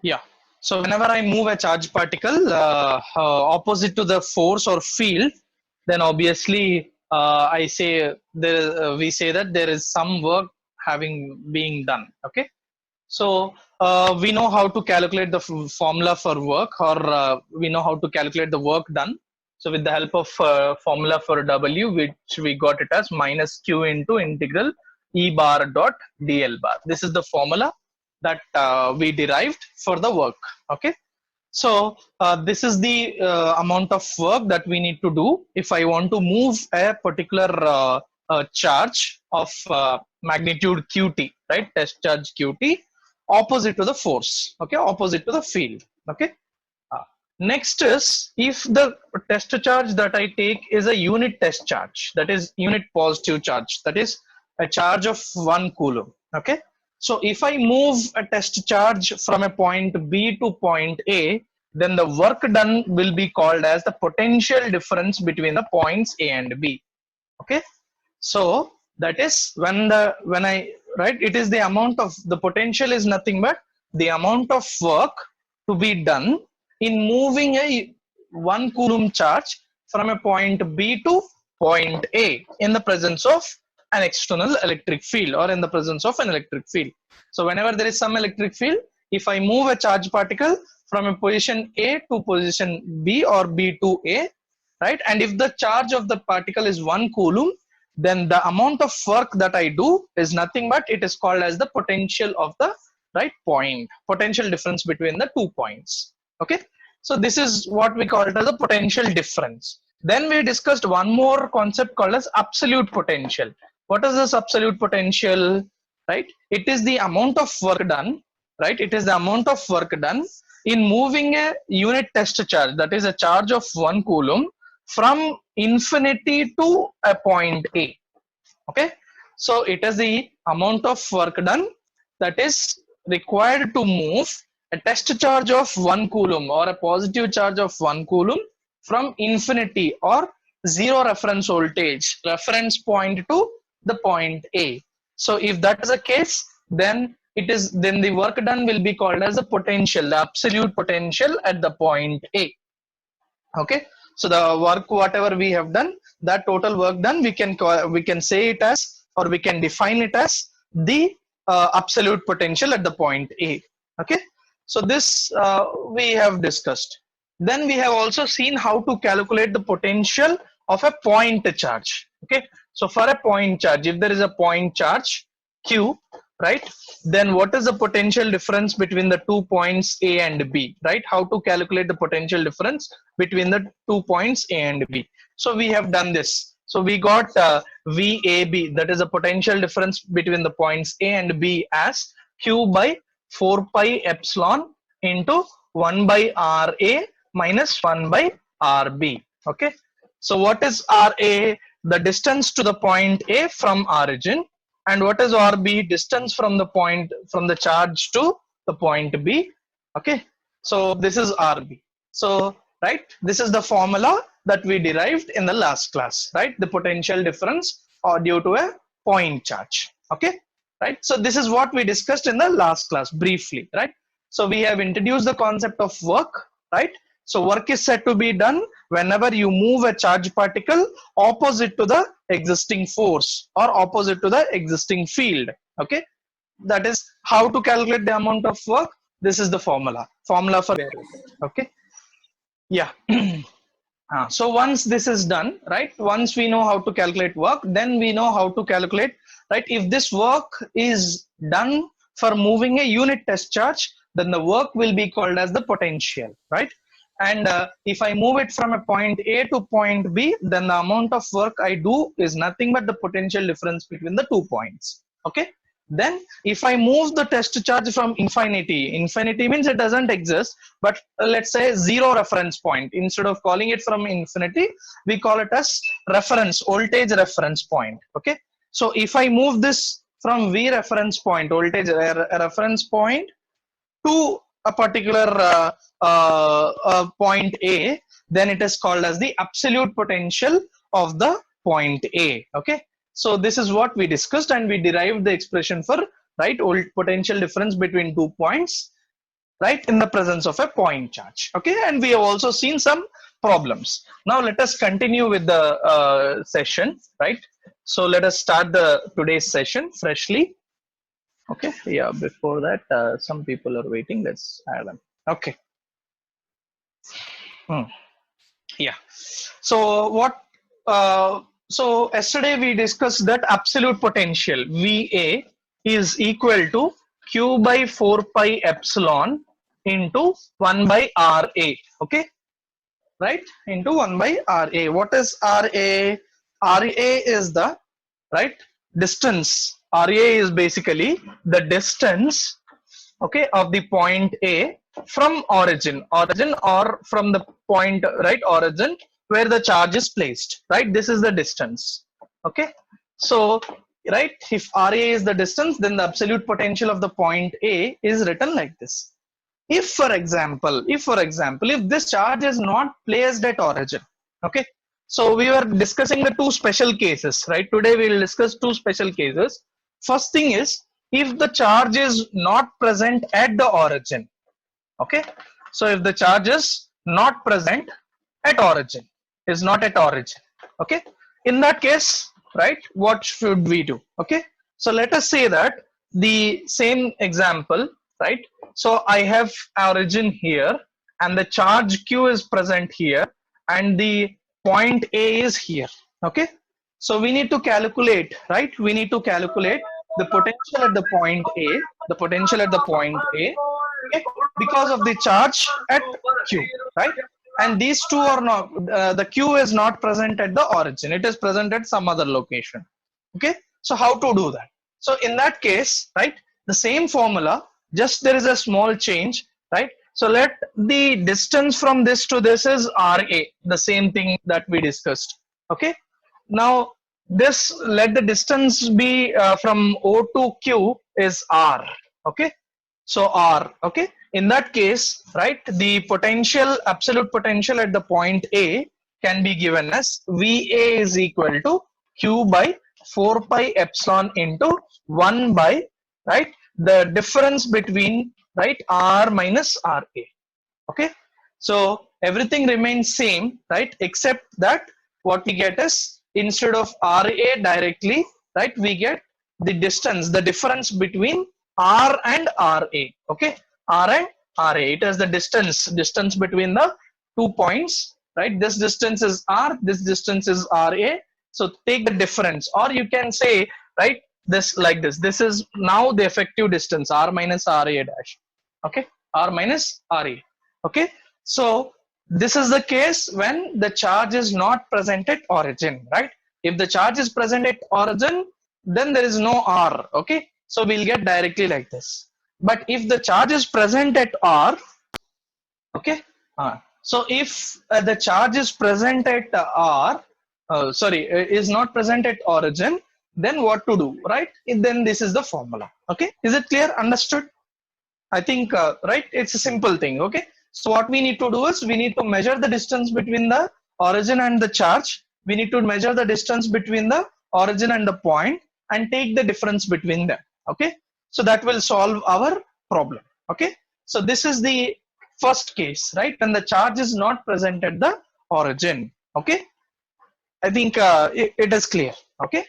Yeah. So whenever I move a charge particle opposite to the force or field, then obviously I say there we say that there is some work having being done. Okay. So we know how to calculate the formula for work, or we know how to calculate the work done. So with the help of formula for W, which we got it as minus Q into integral E bar dot dl bar. This is the formula that we derived for the work. Okay. So this is the amount of work that we need to do if I want to move a particular charge of magnitude Qt, right? Test charge Qt opposite to the force, okay, opposite to the field, okay. Uh, Next is, if the test charge that I take is a unit test charge, that is unit positive charge, that is a charge of 1 coulomb, okay. So if I move a test charge from a point B to point A, then the work done will be called as the potential difference between the points A and B, okay. So that is when I right, it is the amount of the potential is nothing but the amount of work to be done in moving a 1 coulomb charge from a point B to point A in the presence of an external electric field, or in the presence of an electric field. So whenever there is some electric field, if I move a charge particle from a position A to position B or B to A, right, and if the charge of the particle is 1 coulomb, then the amount of work that I do is nothing but it is called as the potential of the right point, potential difference between the 2 points. Okay, so this is what we call it as a potential difference. Then we discussed one more concept called as absolute potential. What is this absolute potential? Right, it is the amount of work done, right, it is the amount of work done in moving a unit test charge, that is a charge of 1 coulomb, from infinity to a point A. Okay, so it is the amount of work done that is required to move a test charge of 1 coulomb or a positive charge of 1 coulomb from infinity or zero reference voltage reference point to the point A. So if that is the case, then then the work done will be called as the potential, the absolute potential at the point A. Okay, so the work whatever we have done, that total work done, we can say it as, or we can define it as the absolute potential at the point A. Okay, so this we have discussed. Then we have also seen how to calculate the potential of a point charge. Okay, so for a point charge, if there is a point charge Q, right, then what is the potential difference between the 2 points A and B, right? How to calculate the potential difference between the 2 points A and B. So we have done this. So we got VAB, that is a potential difference between the points A and B, as Q by 4 pi epsilon into 1 by RA minus 1 by RB. Okay, so what is RA? The distance to the point A from origin. And what is RB? Distance from the point, from the charge to the point B. Okay, so this is RB. So right, this is the formula that we derived in the last class, right? The potential difference or due to a point charge. Okay, right, so this is what we discussed in the last class briefly, right? So we have introduced the concept of work, right? So work is said to be done whenever you move a charge particle opposite to the existing force or opposite to the existing field. Okay, that is how to calculate the amount of work. This is the formula for it. Okay, yeah. So once this is done, right, once we know how to calculate work, then we know how to calculate, right, if this work is done for moving a unit test charge, then the work will be called as the potential, right? And if I move it from a point A to point B, then the amount of work I do is nothing but the potential difference between the 2 points. Okay, then if I move the test charge from infinity means it doesn't exist, but let's say zero reference point, instead of calling it from infinity, we call it as reference, voltage reference point. Okay, so if I move this from V reference point, voltage reference point, to a particular point A, then it is called as the absolute potential of the point A. Okay, so this is what we discussed, and we derived the expression for, right, potential difference between 2 points right, in the presence of a point charge. Okay, and we have also seen some problems. Now let us continue with the session, right? So let us start the today's session freshly. Okay, yeah, before that, some people are waiting. Let's add them. Okay. Yeah. So what? So yesterday we discussed that absolute potential VA is equal to Q by 4 pi epsilon into 1 by RA. Okay, right? Into 1 by RA. What is RA? RA is the right distance. RA is basically the distance, okay, of the point A from origin or from the point, right, origin where the charge is placed, right? This is the distance. Okay, so right, if RA is the distance, then the absolute potential of the point A is written like this. If for example, if this charge is not placed at origin, okay, so we were discussing the two special cases, right? Today we will discuss two special cases. First thing is, if the charge is not present at the origin, okay, so if the charge is not present at origin, is not at origin, okay, in that case, right, what should we do? Okay, so let us say that the same example, right, so I have origin here and the charge q is present here and the point A is here. Okay, so we need to calculate, right, we need to calculate the potential at the point A, the potential at the point A, okay, because of the charge at q, right? And these two are not, the q is not present at the origin, it is present at some other location. Okay, so how to do that? So in that case, right, the same formula, just there is a small change, right? So let the distance from this to this is RA, the same thing that we discussed. Okay, now this, let the distance be from O to Q is R. Okay, so R. Okay, in that case, right, the potential, absolute potential at the point A can be given as VA is equal to Q by 4 pi epsilon into 1 by, right, the difference between, right, R minus RA. Okay, so everything remains same, right, except that what we get is, instead of RA directly, right, we get the distance, the difference between R and RA. Okay, R and RA, it is the distance between the 2 points, right? This distance is R, this distance is RA. So take the difference, or you can say, right, this like this, this is now the effective distance, R minus RA dash. Okay, R minus RA. Okay, so this is the case when the charge is not present at origin, right? If the charge is present at origin, then there is no R. Okay, so we'll get directly like this. But if the charge is present at R, okay, so if the charge is present at is not present at origin, then what to do, right? Then this is the formula. Okay, is it clear? Understood? I think, right, it's a simple thing. Okay, so what we need to do is, we need to measure the distance between the origin and the charge. We need to measure the distance between the origin and the point and take the difference between them. Okay, so that will solve our problem. Okay, so this is the first case, right, when the charge is not present at the origin. Okay, I think it is clear. Okay,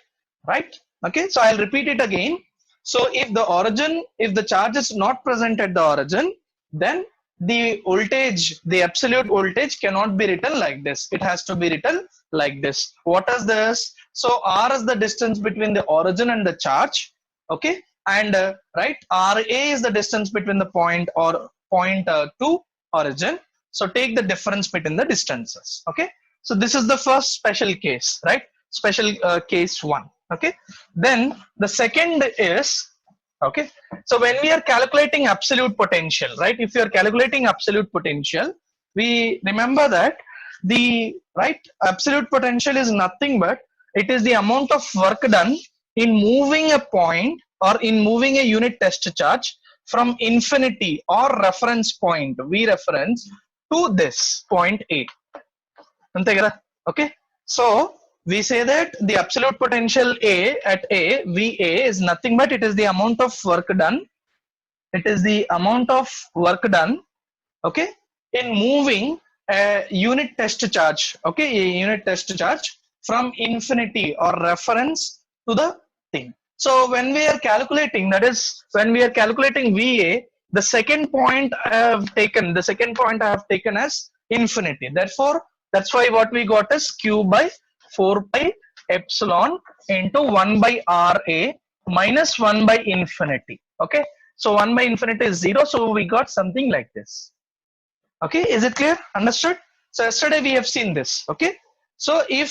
right? Okay, so I'll repeat it again. So if the origin, if the charge is not present at the origin, then the voltage, the absolute voltage cannot be written like this. It has to be written like this. What is this? So R is the distance between the origin and the charge. Okay, and right, RA is the distance between the point or point to origin. So take the difference between the distances. Okay, so this is the first special case, right? Special case one. Okay, then the second is, okay, so when we are calculating absolute potential, right, if you are calculating absolute potential, we remember that the, right, absolute potential is nothing but it is the amount of work done in moving a point or in moving a unit test charge from infinity or reference point, V reference, to this point A. Okay, so we say that the absolute potential A at A, VA, is nothing but it is the amount of work done it is the amount of work done, okay, in moving a unit test charge, okay, a unit test charge from infinity or reference to the thing. So when we are calculating, that is when we are calculating VA, the second point I have taken as infinity. Therefore that's why what we got is Q by 4 pi epsilon into 1 by RA minus 1 by infinity. Okay, so 1 by infinity is 0, so we got something like this. Okay, is it clear? Understood? So yesterday we have seen this. Okay, so if,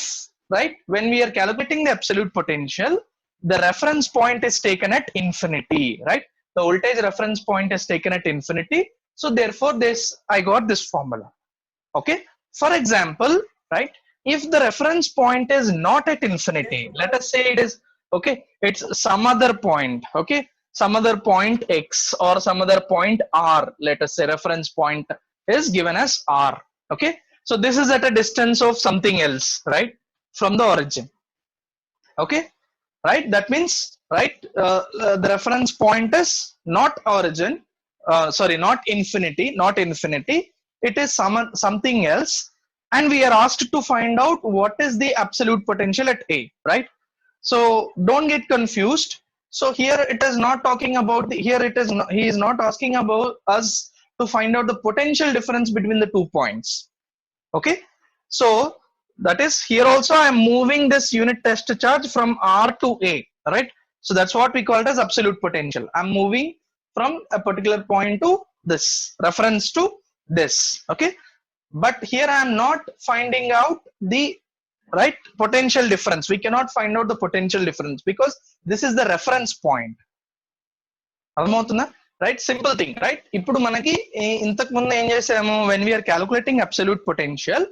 right, when we are calculating the absolute potential, the reference point is taken at infinity, right? The voltage reference point is taken at infinity, so therefore this, I got this formula. Okay, for example, right, if the reference point is not at infinity, let us say it is, okay, it's some other point, okay, some other point X or some other point R, let us say reference point is given as R. Okay, so this is at a distance of something else, right, from the origin. Okay, right, that means, right, the reference point is not origin, sorry, not infinity, it is something else, and we are asked to find out what is the absolute potential at A, right? So don't get confused. So here it is not talking about the, here it is not, he is not asking about us to find out the potential difference between the 2 points. Okay, so that is, here also I am moving this unit test charge from R to A, right? So that's what we call it as absolute potential. I'm moving from a particular point to this, reference to this. Okay, but here I am not finding out the, right, potential difference. We cannot find out the potential difference because this is the reference point. అర్థమవుతుందా? Right, simple thing, right? ఇప్పుడు మనకి ఇంతకు ముందు ఏం చేసాము, when we are calculating absolute potential,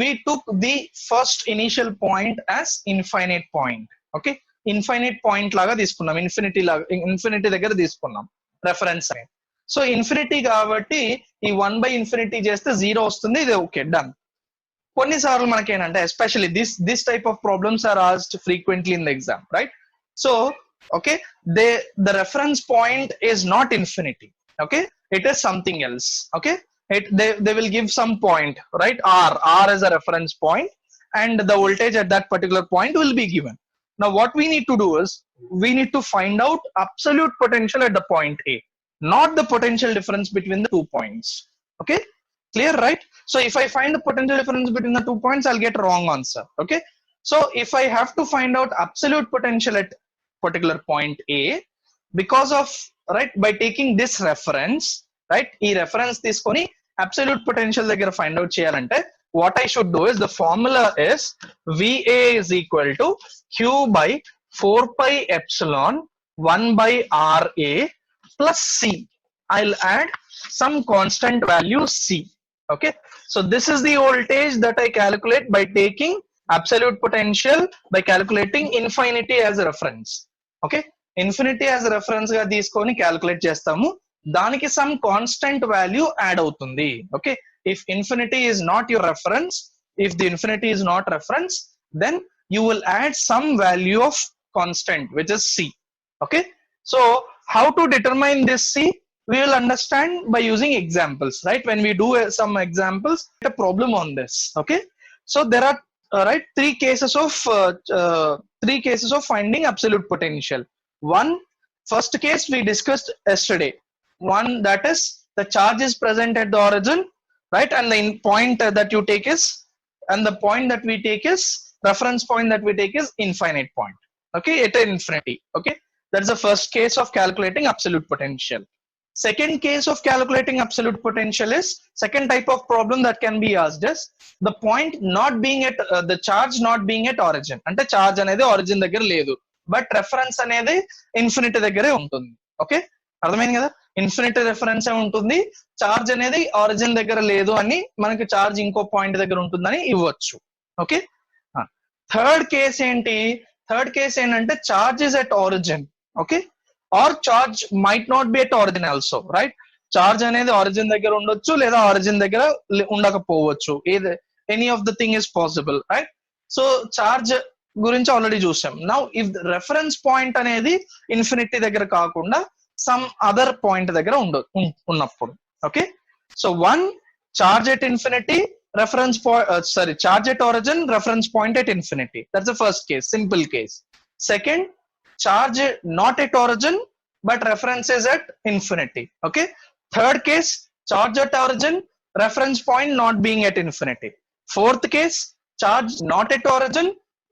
we took the first initial point as infinite point. Okay, infinite point లాగా తీసుకున్నాం, infinity దగ్గర తీసుకున్నాం రెఫరెన్స్ అని. సో ఇన్ఫినిటీ కాబట్టి ఈ 1 by infinity చేస్తే 0 వస్తుంది, ఇది ఓకే, డన్. కొన్నిసార్లు మనకి ఏంటంటే, especially this type of problems are asked frequently in the exam, right? So okay, the reference point is not infinity. Okay, it is something else. Okay, they will give some point, right? R is a reference point, and the voltage at that particular point will be given. Now what we need to do is, we need to find out absolute potential at the point A, not the potential difference between the 2 points. Okay, clear, right? So if I find the potential difference between the 2 points, I'll get wrong answer. Okay, so if I have to find out absolute potential at particular point A, because of, right, by taking this reference, right, e reference తీసుకొని absolute potential దగ్గర find out చేయాలంటే, what I should do is, the formula is VA is equal to Q by 4 pi epsilon 1 by RA plus C. I'll add some constant value C. Okay, so this is the voltage that I calculate by taking absolute potential by calculating infinity as a reference. Okay, infinity as a reference గా తీసుకొని calculate చేస్తాము, దానికి some constant value add అవుతుంది. Okay, if infinity is not your reference, if the infinity is not reference, then you will add some value of constant, which is C. Okay, so how to determine this C, we will understand by using examples, right? When we do some examples, a problem on this. Okay, so there are right, three cases of finding absolute potential. First case we discussed yesterday. One, that is, the charge is present at the origin, right, and the point that you take is, and the point that we take is, reference point that we take is infinite point. Okay, at infinity. Okay, that's the first case of calculating absolute potential. Second case of calculating absolute potential is, second type of problem that can be asked is, the point not being at the charge not being at origin. Ante charge anedi origin దగ్గర లేదు, but reference అనేది infinity దగ్గరే ఉంటుంది. Okay, అర్థమైంది కదా? Infinity reference ఏ ఉంటుంది, charge అనేది origin దగ్గర లేదు అని, మనకి చార్జ్ ఇంకో పాయింట్ దగ్గర ఉంటుందని ఇవ్వచ్చు. ఓకే, థర్డ్ కేస్ ఏంటి? థర్డ్ కేస్ ఏంటంటే, charge is at origin. Okay, or charge might not be at origin also, right? Charge అనేది ఆరిజిన్ దగ్గర ఉండొచ్చు, లేదా ఆరిజిన్ దగ్గర ఉండకపోవచ్చు, any of the thing is possible, right? So charge గురించి already చూసాం. నౌ ఇఫ్ రెఫరెన్స్ పాయింట్ అనేది infinity దగ్గర కాకుండా some other point దగ్గర ఉన్నప్పుడు. Okay, so one, charge at infinity, reference point, charge at origin, reference point at infinity. That's the first case, simple case. Second, charge not at origin but reference is at infinity. Okay, third case, charge at origin, reference point not being at infinity. Fourth case, charge not at origin,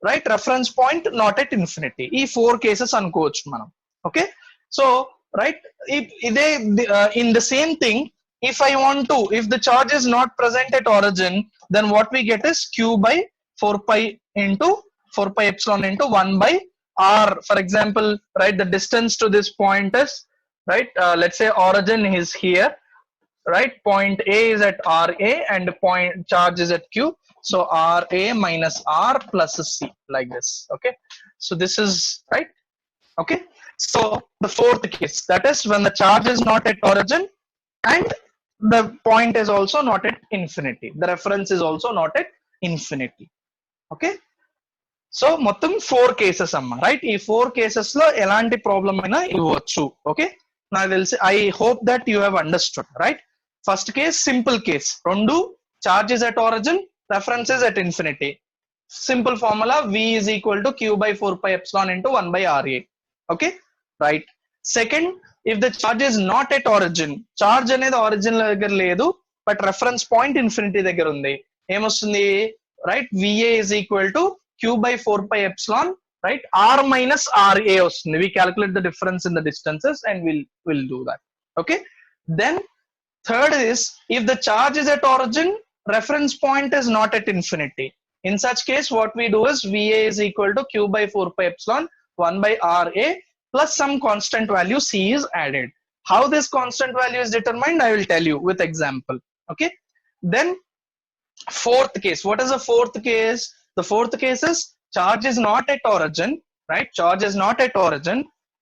right, reference point not at infinity. ఈ 4 cases అనుకోవచ్చు మనం. Okay, so right, in the same thing, if I want to, if the charge is not present at origin, then what we get is q by 4 pi into 4 pi epsilon into 1 by r. For example, right, the distance to this point is, right, let's say origin is here, right, point A is at RA and point charge is at Q, so RA minus R plus C, like this. Okay, so this is right. Okay, so the fourth case, that is when the charge is not at origin and the point is also not at infinity, the reference is also not at infinity. Okay, so మొత్తం 4 cases అమ్మ, right. ఈ 4 cases లో ఎలాంటి problem అయినా ఇవ్వచ్చు. Okay, నాకు తెలిసి, I hope that you have understood, right. First case simple case, రెండు charges at origin, references at infinity. Simple formula v is equal to q by 4 pi epsilon into 1 by ra. Okay, right. Second, if the charge is not at origin, charge అనేది origin దగ్గర లేదు but reference point infinity దగ్గర ఉంది, ఏమొస్తుంది, right, va is equal to q by 4 pi epsilon, right, r minus ra వస్తుంది. We calculate the difference in the distances and we'll do that. Okay, then third is, if the charge is at origin, reference point is not at infinity. In such case, what we do is va is equal to q by 4 pi epsilon 1 by ra plus some constant value c is added. How this constant value is determined, I will tell you with example. Okay, then fourth case, what is the fourth case? The fourth case is charge is not at origin, right, charge is not at origin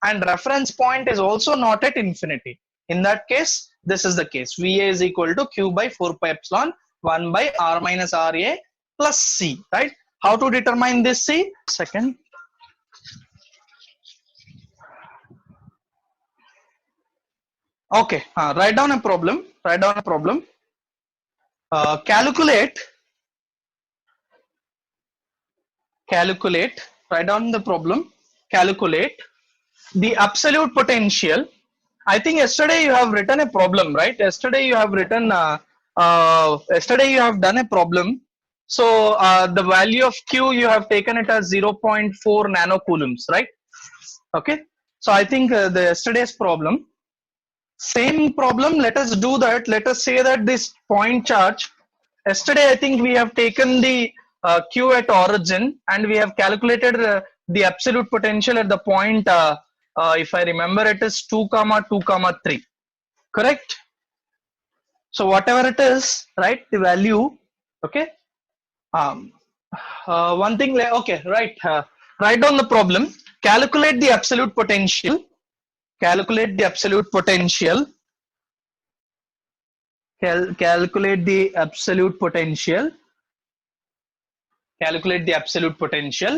and reference point is also not at infinity. In that case, this is the case, va is equal to q by 4 pi epsilon 1 by r minus ra plus c, right. How to determine this c? Second, okay, write down a problem, calculate, write down the problem, calculate the absolute potential. I think yesterday you have written a problem, right? Yesterday you have done a problem. So the value of q, you have taken it as 0.4 nanocoulombs, right? Okay, so I think the yesterday's problem, same problem, let us do that. Let us say that this point charge, yesterday I think we have taken the q at origin and we have calculated the absolute potential at the point, if I remember, it is 2 comma 2 comma 3, correct? So whatever it is, right, the value. Okay, one thing, okay, right, write down the problem, calculate the absolute potential, calculate the absolute potential, calculate the absolute potential, calculate the absolute potential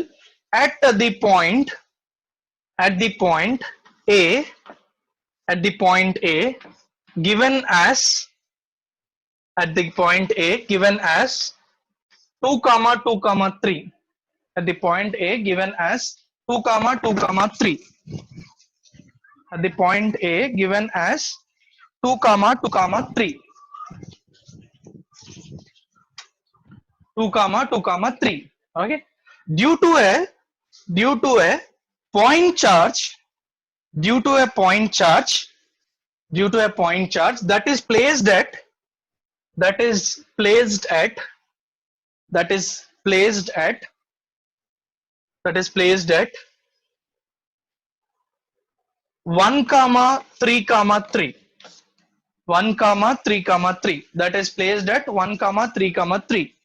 at the point, at the point A, at the point A given as, at the point A given as 2 comma 2 comma 3, at the point A given as 2 comma 2 comma 3, at the point A given as 2 comma 2 comma 3, 2 comma 2 comma 3. Okay, due to a point charge, due to a point charge that is placed at, that is placed at 1 comma 3 comma 3, 1 comma 3 comma 3, that is placed at 1 comma 3 comma 3,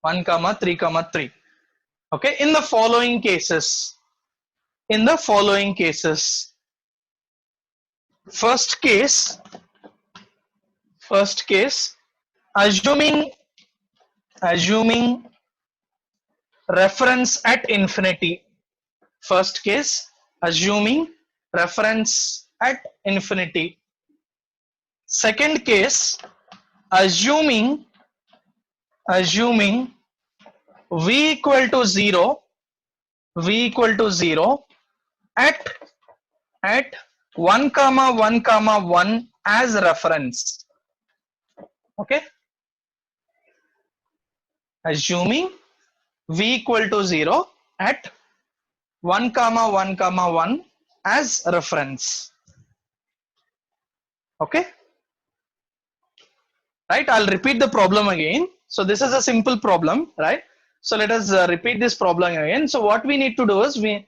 1 comma 3 comma 3. Okay, in the following cases, first case, assuming reference at infinity, first case assuming reference at infinity. Second case, assuming v equal to 0 at 1 comma 1 comma 1 as reference. Okay, assuming v equal to 0 at 1 comma 1 comma 1 as reference. Okay, right, I'll repeat the problem again. So this is a simple problem, right? So let us repeat this problem again. So what we need to do is we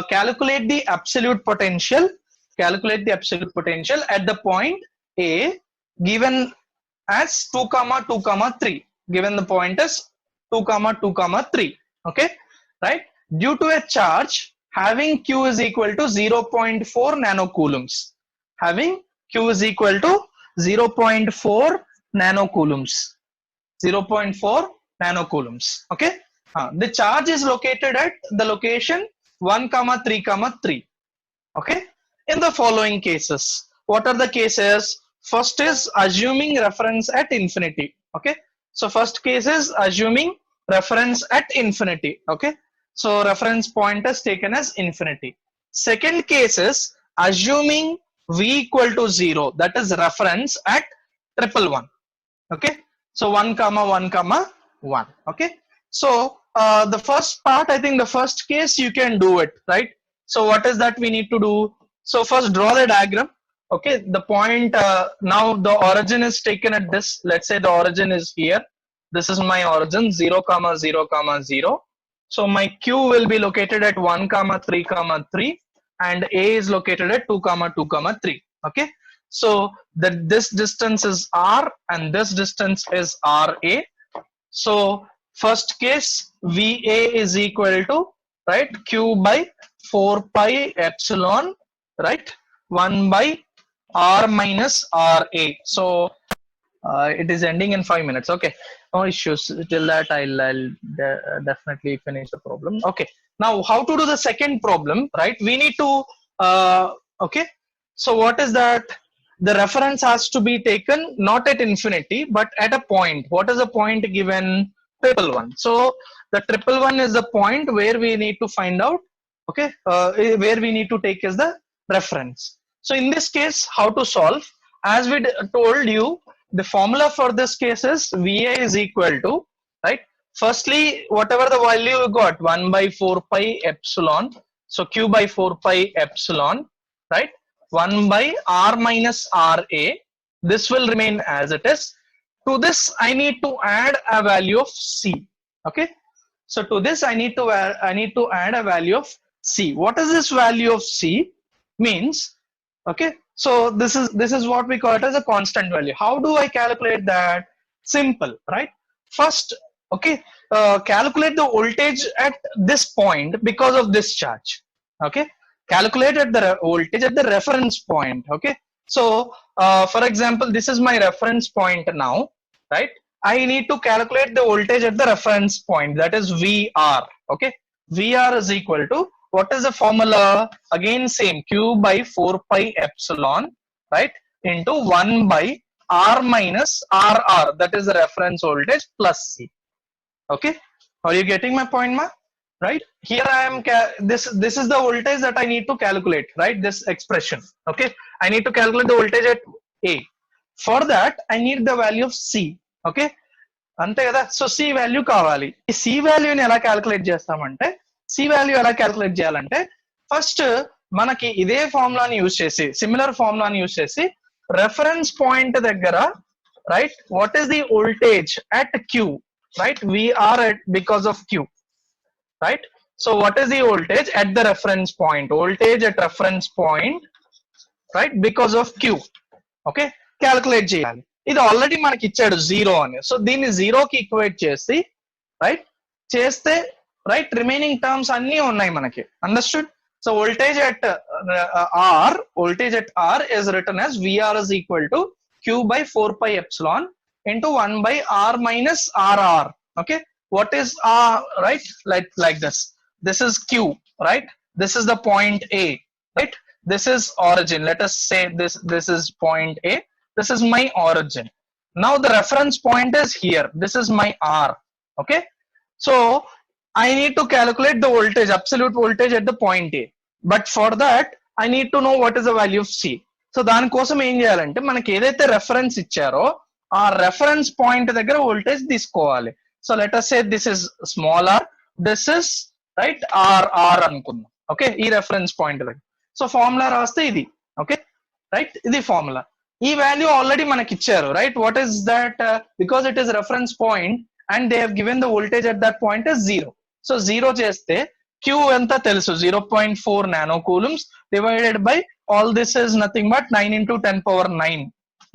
calculate the absolute potential at the point A given as 2 comma 2 comma 3, given the point is 2 comma 2 comma 3. Okay, right, due to a charge having q is equal to 0.4 nanocoulombs, having q is equal to 0.4 nanocoulombs, 0.4 nanocoulombs. Okay, the charge is located at the location 1 comma 3 comma 3. Okay, in the following cases, what are the cases? First is assuming reference at infinity. Okay, so first case is assuming reference at infinity. Okay, so reference point is taken as infinity. Second case is assuming v equal to 0, that is reference at 111. Okay, so 1 comma 1 comma 1. Okay, so the first part, I think the first case you can do it, right? So what is that we need to do? So first draw the diagram. Okay, the point, now the origin is taken at this, let's say the origin is here, this is my origin 0 comma 0 comma 0. So my q will be located at 1 comma 3 comma 3 and a is located at 2 comma 2 comma 3. Okay, so that this distance is r and this distance is ra. So first case va is equal to, right, q by 4 pi epsilon, right, 1 by r minus ra. So it is ending in 5 minutes. Okay, no issues. Till that I'll definitely finish the problem. Okay, now how to do the second problem, right? We need to okay, so what is that? The reference has to be taken not at infinity but at a point. What is the point given? 111. So the 111 is the point where we need to find out, okay, where we need to take as the reference. So in this case, how to solve? As we told you, the formula for this case is va is equal to, right, firstly whatever the value you got, 1 by 4 pi epsilon, so q by 4 pi epsilon, right, 1 by r minus ra, this will remain as it is. To this I need to add a value of c. Okay, so to this I need to add a value of c. What is this value of c? Means, okay, so this is what we call it as a constant value. How do I calculate that? Simple, right? First, okay, calculate the voltage at this point because of this charge. Okay, calculate at the voltage at the reference point. Okay, so for example, this is my reference point now, right? I need to calculate the voltage at the reference point, that is VR. Okay, VR is equal to, what is the formula? Again same, q by 4 pi epsilon, right, into 1 by r minus rr, that is the reference voltage, plus c. Okay, are you getting my point, ma? Right, here I am this is the voltage that I need to calculate, right? This expression. Okay, I need to calculate the voltage at a. For that I need the value of c. Okay, అంతే కదా. So C value కావాలి. ఈ C వాల్యూని ఎలా calculate చేస్తామంటే, C value ఎలా calculate చేయాలంటే, first మనకి ఇదే ఫార్ములాని యూజ్ చేసి, సిమిలర్ ఫార్ములాని యూజ్ చేసి, రెఫరెన్స్ పాయింట్ దగ్గర, right, what is the voltage at Q, right, VR at because of q, right? So what is the voltage at the reference point? Voltage at reference point, right, because of q. Okay, calculate చేయాలి. ఇది already మనకి ఇచ్చాడు 0 అని, so దీన్ని 0 కి equate చేసి, right, చేస్తే, right, remaining terms అన్ని ఉన్నాయి మనకి. Understood? So voltage at r is written as VR is equal to q by 4 pi epsilon into 1 by r minus rr. Okay, what is r, right? Like this. This is q, right? This is the point A, right? this is origin. Let us say this is point A. This is my origin. Now the reference point is here. This is my R. Okay. So I need to calculate the voltage, absolute voltage at the point A. But for that, I need to know what is the value of C. So దానికోసం ఏం చేయాలంటే మనకి ఏదైతే reference ఇచ్చారో ఆ reference point దగ్గర voltage తీసుకోవాలి. So let us say this is small r, this is right r అనుకుందాం. ఓకే, ఈ రెఫరెన్స్ పాయింట్ దగ్గర. సో ఫార్ములా రాస్తే ఇది. ఓకే రైట్, ఇది ఫార్ములా. ఈ వాల్యూ ఆల్రెడీ మనకి ఇచ్చారు right. What is that? Because it is reference point and they have given the voltage at that point is 0. So 0 చేస్తే Q ఎంత తెలుసు, 0.4 nano coulombs divided by all this is nothing but 9 into 10 power 9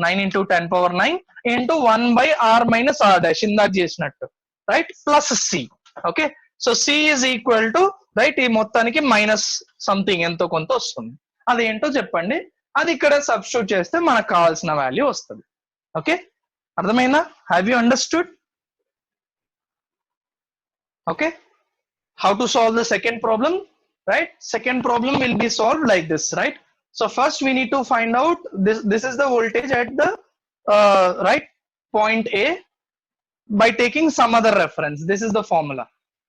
9 into 10 power 9 into 1 by r minus r dash ఇందాక చేసినట్టు right, plus C. Okay, so C is equal to right ఈ మొత్తానికి minus something ఎంతో కొంత వస్తుంది. అదేంటో చెప్పండి. అది ఇక్కడ సబ్స్టిట్యూట్ చేస్తే మనకు కావాల్సిన వాల్యూ వస్తుంది. ఓకే, అర్థమైందా? Have you understood? Okay, how to solve the second problem? Right, second problem will be solved like this. Right, so first we need to find out this is the voltage at the right point A by taking some other reference. This is the formula.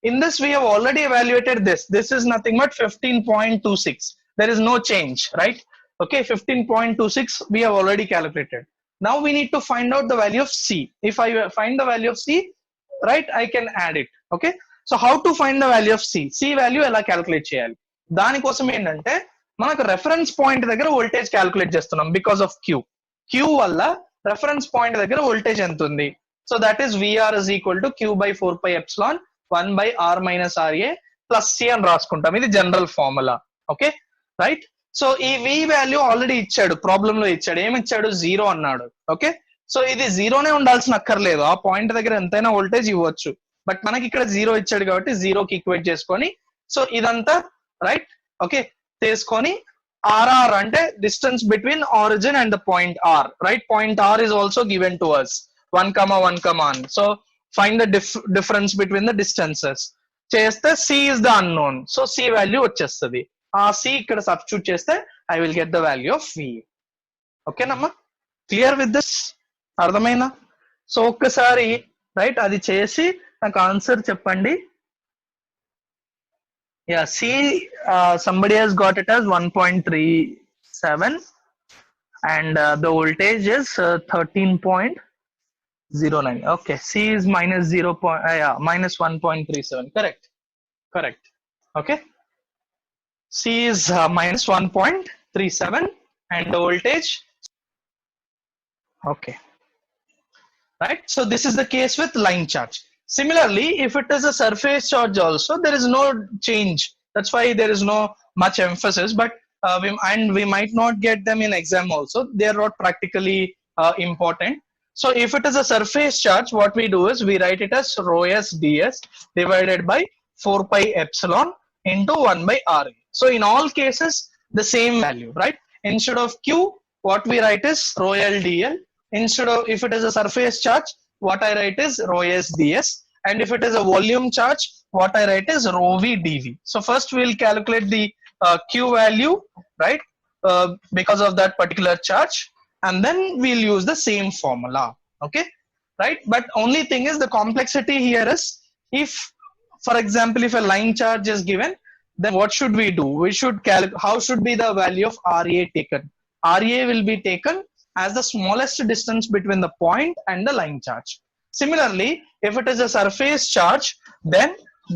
In this we have already evaluated this. This is nothing but 15.26. There is no change, right? Okay, 15.26 we have already calculated. Now we need to find out the value of C. If I find the value of C, right, I can add it. Okay, so how to find the value of C? C value ఎలా calculate చేయాలి? దానికోసం ఏంటంటే మనకు reference point దగ్గర voltage calculate చేస్తున్నాం because of Q వల్ల reference point దగ్గర voltage ఎంత ఉంది. So that is VR is equal to Q by 4 pi epsilon 1 by R minus RA plus C అని రాసుకుంటాం. ఇది general formula. Okay right, so ఈ V వాల్యూ ఆల్రెడీ ఇచ్చాడు, problem లో ఇచ్చాడు. ఏమి ఇచ్చాడు? 0 అన్నాడు. ఓకే, సో ఇది 0నే ఉండాల్సిన అక్కర్లేదు, ఆ పాయింట్ దగ్గర ఎంతైనా వోల్టేజ్ ఇవ్వచ్చు. బట్ మనకి ఇక్కడ 0 ఇచ్చాడు కాబట్టి 0కి ఈక్వేట్ చేసుకొని సో ఇదంతా రైట్ ఓకే తీసుకొని RR అంటే distance between origin and the point R. Right, point R is also given to us 1,1,1. So find the difference between the distances చేస్తే C is the unknown. So C value వచ్చేస్తుంది. ఆ C ఇక్కడ substitute చేస్తే I will get the value of V. ఓకేనమ్మా, clear with this? అర్థమైందా? So ఒక్కసారి right అది చేసి నాకు ఆన్సర్ చెప్పండి. Yeah, see, somebody has got it as 1.37 and the voltage is 13.09. Okay, C is minus 0. Yeah, minus 1.37. Correct. Okay, C is minus 1.37 and the voltage. Okay, right. So this is the case with line charge. Similarly, if it is a surface charge also, there is no change. That's why there is no much emphasis, but we might not get them in exam also. They are not practically important. So if it is a surface charge, what we do is we write it as rho s ds divided by 4 pi epsilon into 1 by r. So in all cases, the same value, right? Instead of Q, what we write is rho l dl. Instead of, if it is a surface charge, what I write is rho s ds, and if it is a volume charge, what I write is rho v dv. So first we'll calculate the Q value, right, because of that particular charge, and then we'll use the same formula. Okay, right? But only thing is the complexity here is, if for example if a line charge is given, then what should we do? We should how should be the value of RA taken? RA will be taken as the smallest distance between the point and the line charge. Similarly, if it is a surface charge, then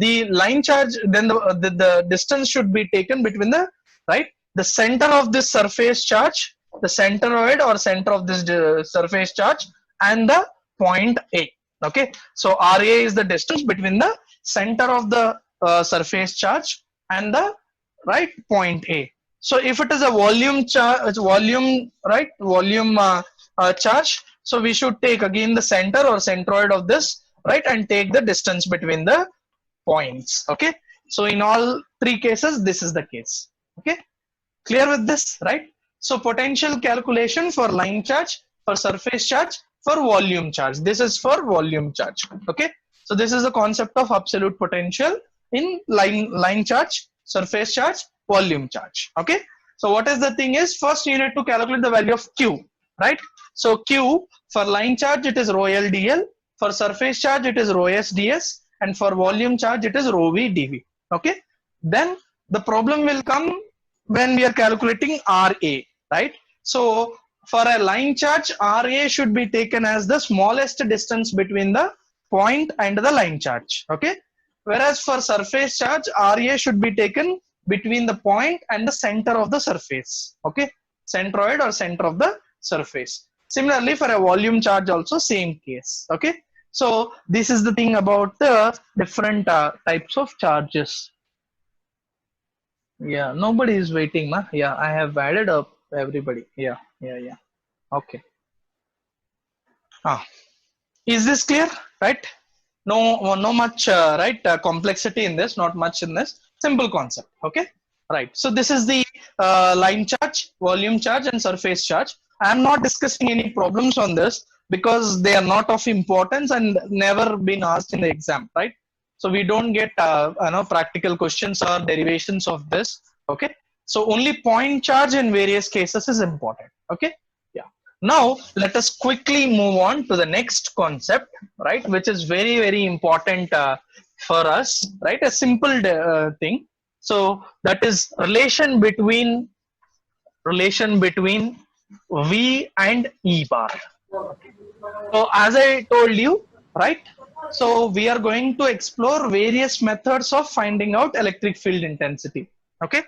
the line charge, then the distance should be taken between the right the center of this surface charge, the centroid or center of this surface charge, and the point A. Okay, so RA is the distance between the center of the surface charge and the right point A. So if it is a volume charge, charge, so we should take again the center or centroid of this, right, and take the distance between the points. Okay, so in all three cases this is the case. Okay, clear with this, right? So potential calculation for line charge, for surface charge, for volume charge. This is for volume charge. Okay, so this is the concept of absolute potential in line charge, surface charge, volume charge. Okay, So what is the thing is, first you need to calculate the value of Q, right? So Q for line charge it is rho L dl, for surface charge it is rho S ds, and for volume charge it is rho V dV. Okay, then the problem will come when we are calculating RA, right? So for a line charge, RA should be taken as the smallest distance between the point and the line charge. Okay, whereas for surface charge, RA should be taken between the point and the center of the surface. Okay, centroid or center of the surface. Similarly for a volume charge also same case. Okay, so this is the thing about the different types of charges. Yeah, nobody is waiting, ma. Yeah, I have added up everybody. Yeah, yeah. Okay. Ah, is this clear? Right? No much right complexity in this, not much in this. Simple concept. Okay. Right. So this is the line charge, volume charge, and surface charge. I am not discussing any problems on this because they are not of importance and never been asked in the exam. Right. So we don't get practical questions or derivations of this. Okay. So only point charge in various cases is important. Okay. Yeah. Now let us quickly move on to the next concept, right, which is very, very important for us, right? A simple thing. So that is relation between V and E bar. So as I told you, right? So we are going to explore various methods of finding out electric field intensity. Okay,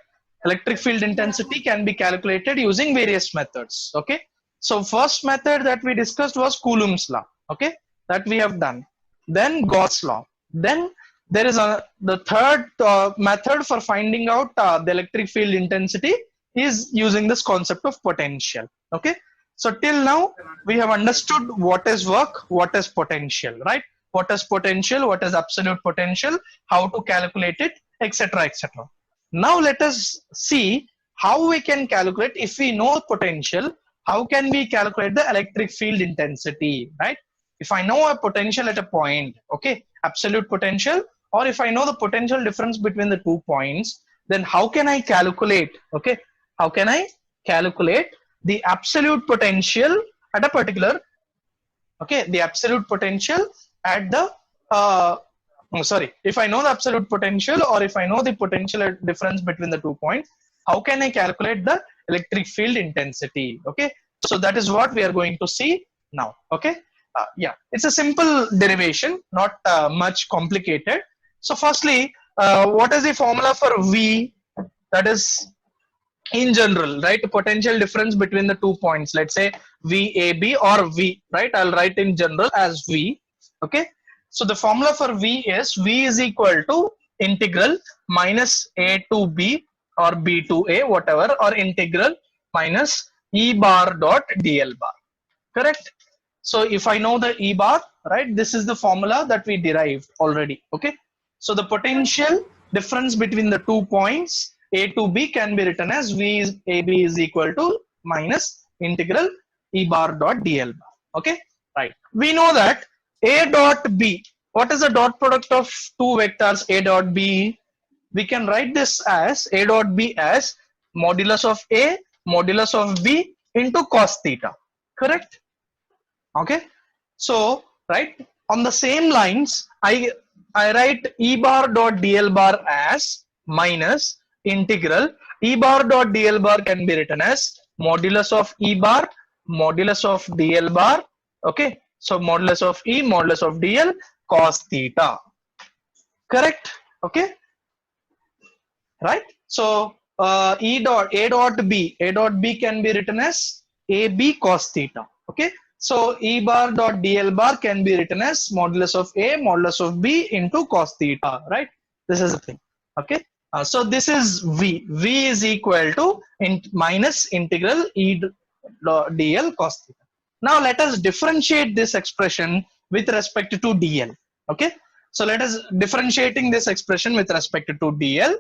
electric field intensity can be calculated using various methods. Okay, so first method that we discussed was Coulomb's law. Okay, that we have done. Then Gauss law. Then there is the third method for finding out the electric field intensity is using this concept of potential. Okay, so till now we have understood what is work, what is potential, right? What is potential, what is absolute potential, how to calculate it, etc., etc. Now let us see how we can calculate. If we know potential, how can we calculate the electric field intensity, right? If I know a potential at a point, okay, absolute potential, or if I know the potential difference between the 2 points, then how can I calculate, okay, how can I calculate the absolute potential at a particular, okay, the absolute potential at the if I know the absolute potential, or if I know the potential difference between the 2 points, how can I calculate the electric field intensity? Okay, so that is what we are going to see now. Okay, yeah, it's a simple derivation, not much complicated. So firstly, what is the formula for V? That is in general, right? Potential difference between the 2 points, let's say VAB or V, right? I'll write in general as V. Okay, so the formula for V is equal to integral minus A to B or B to A, whatever, or integral minus E bar dot dl bar. Correct? So if I know the E bar, right, this is the formula that we derived already. Okay, so the potential difference between the 2 points A to B can be written as VAB is equal to minus integral E bar dot dl bar. Okay, right. We know that A dot B, what is the dot product of two vectors A dot B? We can write this as A dot B as modulus of A modulus of B into cos theta. Correct? Okay, so right, on the same lines, I write E bar dot dl bar as minus integral E bar dot dl bar can be written as modulus of E bar modulus of dl bar. Okay, so modulus of E modulus of dl cos theta. Correct? Okay, right? So A dot B can be written as AB cos theta. Okay, so E bar dot dl bar can be written as modulus of A modulus of B into cos theta, right? This is the thing. Okay, so this is V. V is equal to minus integral E dl cos theta. Now let us differentiate this expression with respect to dl. Okay, so let us differentiating this expression with respect to dl.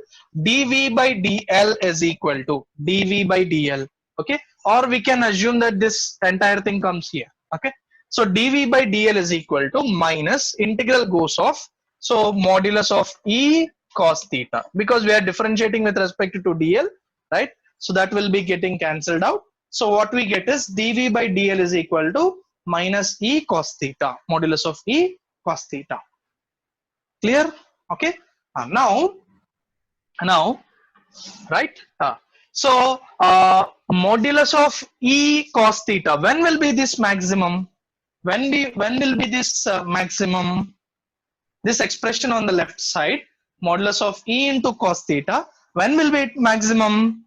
dv by dl is equal to dv by dl. Okay, or we can assume that this entire thing comes here. Okay, so dv by dl is equal to minus integral goes off, so modulus of E cos theta, because we are differentiating with respect to dl, right? So that will be getting cancelled out. So what we get is dv by dl is equal to minus e cos theta, modulus of e cos theta. Clear? Okay. Now, right? Modulus of e cos theta. When will be this maximum? When will be this maximum? This expression on the left side, modulus of e into cos theta. When will be it maximum?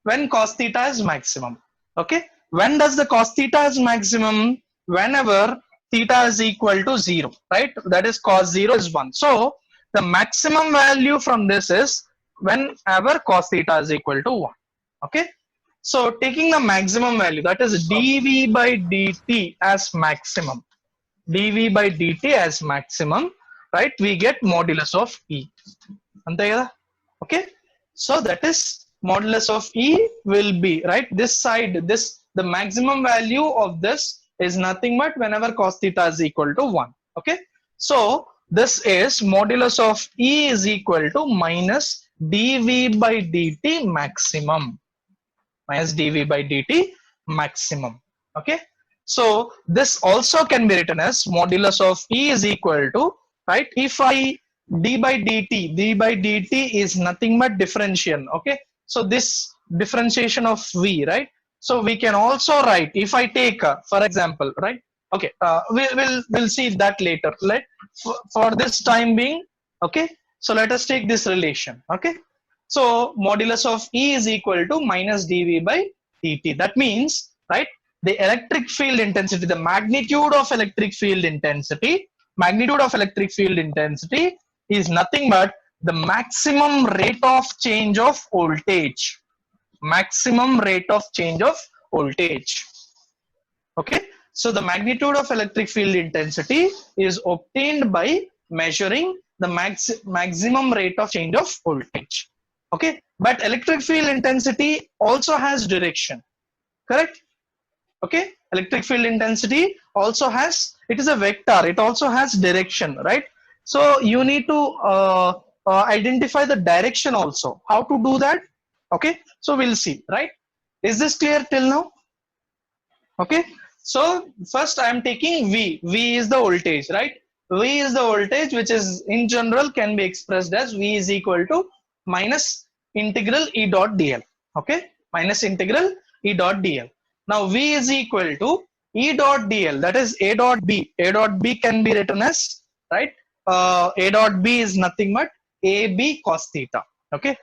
When cos theta is maximum. Okay. When does the cos theta is maximum? Whenever theta is equal to 0, right? That is cos 0 is 1. So the maximum value from this is whenever cos theta is equal to 1. Okay. So taking the maximum value, that is dv by dt as maximum. dv by dt as maximum, right? We get modulus of e. Okay. So that is modulus of e will be, right? This side, the maximum value of this is nothing but whenever cos theta is equal to 1. Okay. So this is modulus of e is equal to minus dv by dt maximum. Minus dv by dt maximum. Okay. So this also can be written as modulus of e is equal to, right? If I d by dt is nothing but differential. Okay. So this differentiation of v, right? So we can also write, if I take for example, right? Okay, we'll see that later. Right? For this time being, okay. So let us take this relation. Okay. So modulus of E is equal to minus dV by dt. That means, right, the electric field intensity, the magnitude of electric field intensity is nothing but the maximum rate of change of voltage. Maximum rate of change of voltage. Okay. So the magnitude of electric field intensity is obtained by measuring the maximum rate of change of voltage. Okay. But electric field intensity also has direction. Correct? Okay. Electric field intensity also has, it is a vector. It also has direction, right? So you need to identify the direction also. How to do that? Okay. So we'll see, right? Is this clear till now? Okay. So first I am taking V. V is the voltage, right? V is the voltage, which is in general can be expressed as V is equal to minus integral E dot dl. Okay. Minus integral E dot dl. Now V is equal to E dot dl, that is A dot B. A dot B can be written as, right? A dot B is nothing but AB cos theta. Okay.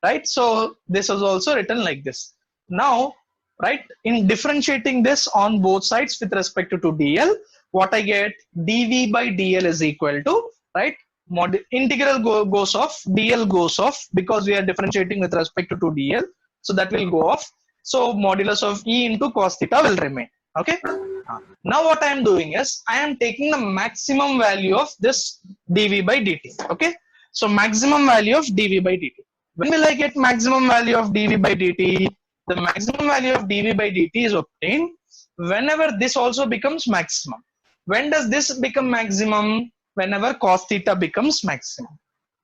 Right. So this is also written like this. Now, right, in differentiating this on both sides with respect to dl, what I get, dv by dl is equal to, right, integral goes off, dl goes off because we are differentiating with respect to dl, so that will go off. So modulus of e into cos theta will remain. Okay. Now what I am doing is I am taking the maximum value of this dv by dt. Okay. So maximum value of dv by dt. When will I get maximum value of dv by dt? The maximum value of dv by dt is obtained whenever this also becomes maximum. When does this become maximum? Whenever cos theta becomes maximum.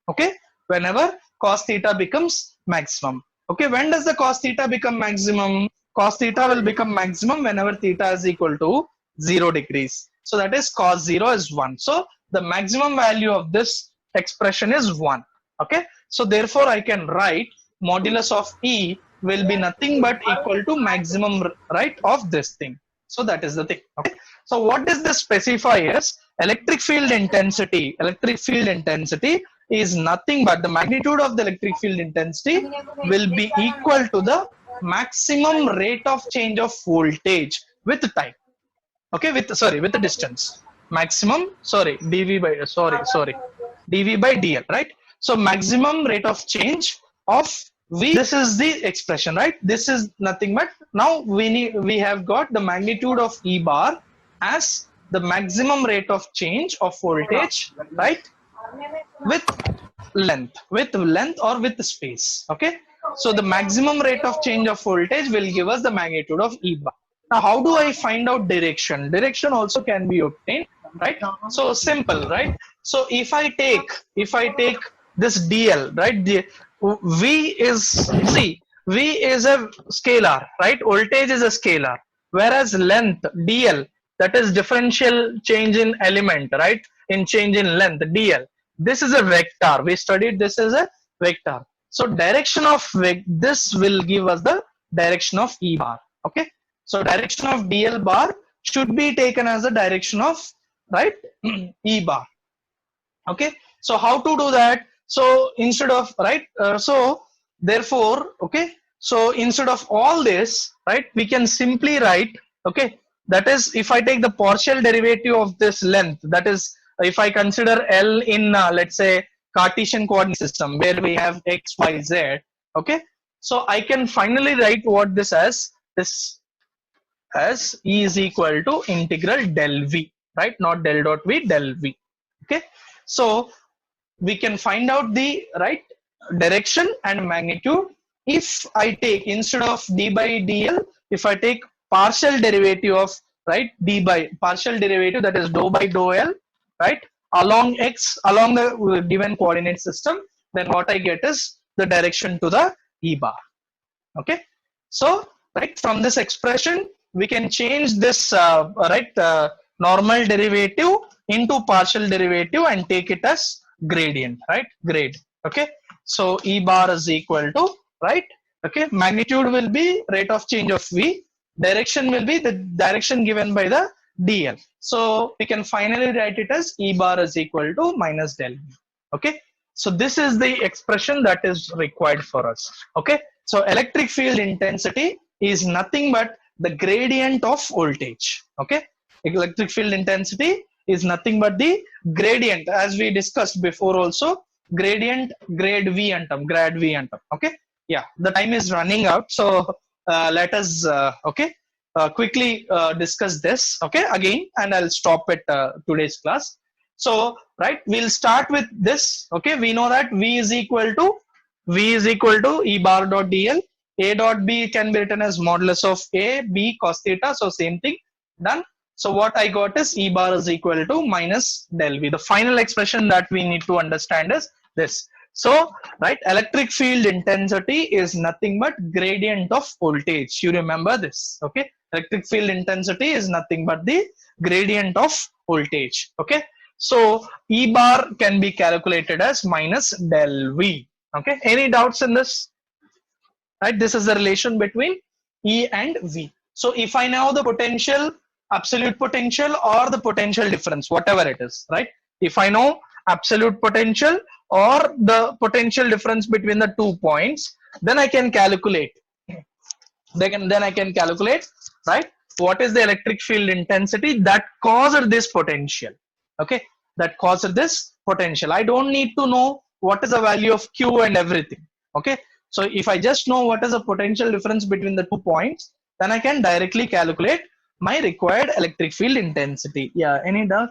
Okay. Whenever cos theta becomes maximum. Okay. When does the cos theta become maximum? Cos theta will become maximum whenever theta is equal to 0 degrees. So that is cos 0 is 1. So the maximum value of this expression is 1. Okay. So therefore I can write modulus of E will be nothing but equal to maximum, right, of this thing. So that is the thing. Okay. So what does this specify is electric field intensity. Electric field intensity is nothing but the magnitude of the electric field intensity will be equal to the maximum rate of change of voltage with time. Okay, with the distance. Maximum, dv by dl, right? So maximum rate of change of V, this is the expression, right? This is nothing but, now we have got the magnitude of E bar as the maximum rate of change of voltage, right? With length or with space. Okay. So the maximum rate of change of voltage will give us the magnitude of E bar. Now, how do I find out direction? Direction also can be obtained, right? So simple, right? So if I take this dl, right? V is, see, V is a scalar, right? Voltage is a scalar, whereas length dl, that is differential change in element, right? In change in length dl, this is a vector. We studied this as a vector. So direction of this will give us the direction of E bar. Okay. So direction of dl bar should be taken as the direction of, right, E bar. Okay. So how to do that? So instead of, right, so therefore, okay, so instead of all this, right, we can simply write, okay, that is, if I take the partial derivative of this length, that is, if I consider L in let's say Cartesian coordinate system where we have x, y, z, okay, so I can finally write what this as, this as E is equal to integral del V, right, not del dot V, del V. Okay, so we can find out the right direction and magnitude if I take, instead of d by dl, if I take partial derivative of, right, d by partial derivative, that is dou by dou l, right, along x, along the given coordinate system, then what I get is the direction to the E bar. Okay, so right from this expression we can change this normal derivative into partial derivative and take it as gradient, right, grade. Okay, so E bar is equal to, right, okay, magnitude will be rate of change of V, direction will be the direction given by the dl, so we can finally write it as E bar is equal to minus del V. Okay, so this is the expression that is required for us. Okay, so electric field intensity is nothing but the gradient of voltage. Okay, electric field intensity is nothing but the gradient, as we discussed before also, gradient, grade V antam, grad V antam. Okay, yeah, the time is running out, so let us okay, quickly discuss this, okay, again, and I'll stop at today's class. So right, we'll start with this. Okay, we know that V is equal to E bar dot dl. A dot B can be written as modulus of A, B cos theta. So same thing, done. So what I got is E bar is equal to minus del V. The final expression that we need to understand is this. So right, electric field intensity is nothing but gradient of voltage. You remember this. Okay, electric field intensity is nothing but the gradient of voltage. Okay, so E bar can be calculated as minus del V. Okay, any doubts in this? Right, this is the relation between E and V. So if I know the potential, absolute potential, or the potential difference, whatever it is, right, if I know absolute potential or the potential difference between the 2 points, then I can calculate, then I can calculate, right, what is the electric field intensity that caused this potential. Okay, that caused this potential. I don't need to know what is the value of Q and everything. Okay, so if I just know what is the potential difference between the 2 points, then I can directly calculate my required electric field intensity. Yeah, any doubt?